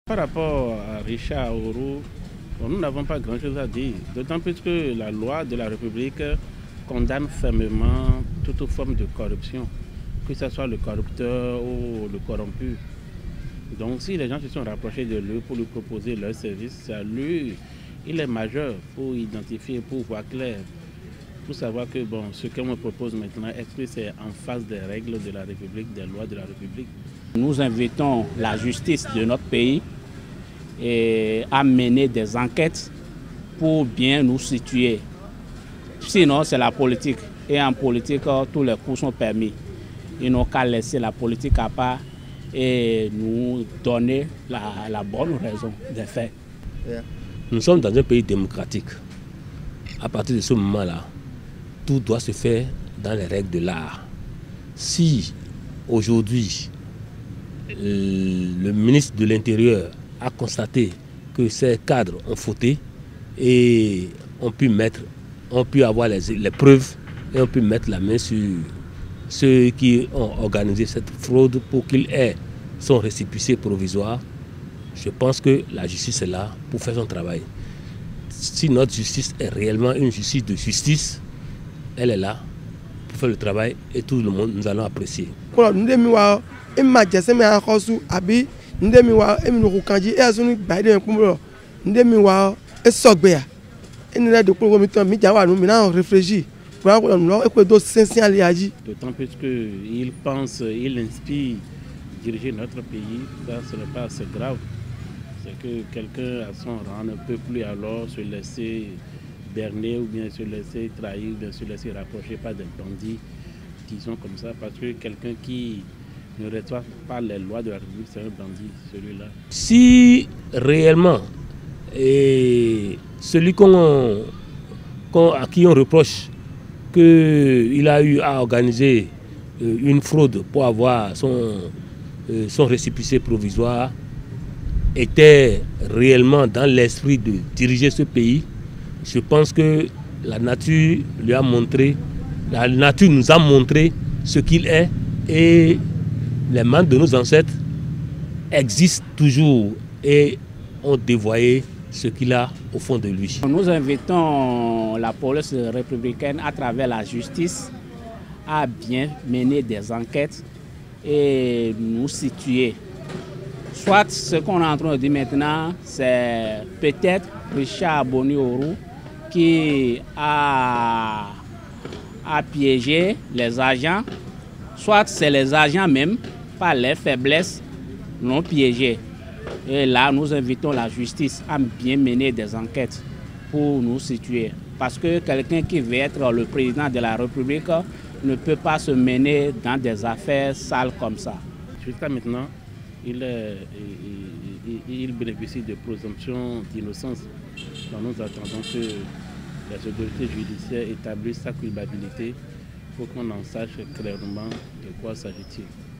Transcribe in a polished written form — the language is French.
Par rapport à Richard Auru, nous n'avons pas grand-chose à dire, d'autant plus que la loi de la République condamne fermement toute forme de corruption, que ce soit le corrupteur ou le corrompu. Donc si les gens se sont rapprochés de lui pour lui proposer leur service, c'est à lui, il est majeur pour identifier, pour voir clair, pour savoir que ce qu'on me propose maintenant, est-ce que c'est en face des règles de la République, des lois de la République. Nous invitons la justice de notre pays à mener des enquêtes pour bien nous situer. Sinon, c'est la politique. Et en politique, tous les coups sont permis. Ils n'ont qu'à laisser la politique à part et nous donner la bonne raison des faits. Nous sommes dans un pays démocratique. À partir de ce moment-là, tout doit se faire dans les règles de l'art. Si aujourd'hui, le ministre de l'Intérieur a constaté que ces cadres ont fauté et ont pu avoir les preuves et ont pu mettre la main sur ceux qui ont organisé cette fraude pour qu'il ait son récépissé provisoire, je pense que la justice est là pour faire son travail. Si notre justice est réellement une justice de justice, elle est là pour faire le travail et tout le monde, nous allons apprécier. D'autant plus qu'il pense, il inspire diriger notre pays, ça ce n'est pas assez grave. C'est que quelqu'un à son rang ne peut plus alors se laisser berner ou bien se laisser trahir, ou bien se laisser rapprocher par des bandits, disons comme ça, parce que quelqu'un qui ne respecte pas les lois de la République, c'est un bandit, celui-là. Si réellement, celui à qui on reproche qu'il a eu à organiser une fraude pour avoir son récépissé provisoire était réellement dans l'esprit de diriger ce pays, je pense que la nature nous a montré ce qu'il est et les mains de nos ancêtres existent toujours et ont dévoyé ce qu'il a au fond de lui. Nous invitons la police républicaine à travers la justice à bien mener des enquêtes et nous situer. Soit ce qu'on est en train de dire maintenant, c'est peut-être Richard Auru qui a piégé les agents, soit c'est les agents même, par les faiblesses, l'ont piégé. Et là, nous invitons la justice à bien mener des enquêtes pour nous situer. Parce que quelqu'un qui veut être le président de la République ne peut pas se mener dans des affaires sales comme ça. Jusqu'à maintenant, il bénéficie de présomption d'innocence. Nous attendons que les autorités judiciaires établissent sa culpabilité pour qu'on en sache clairement de quoi s'agit-il.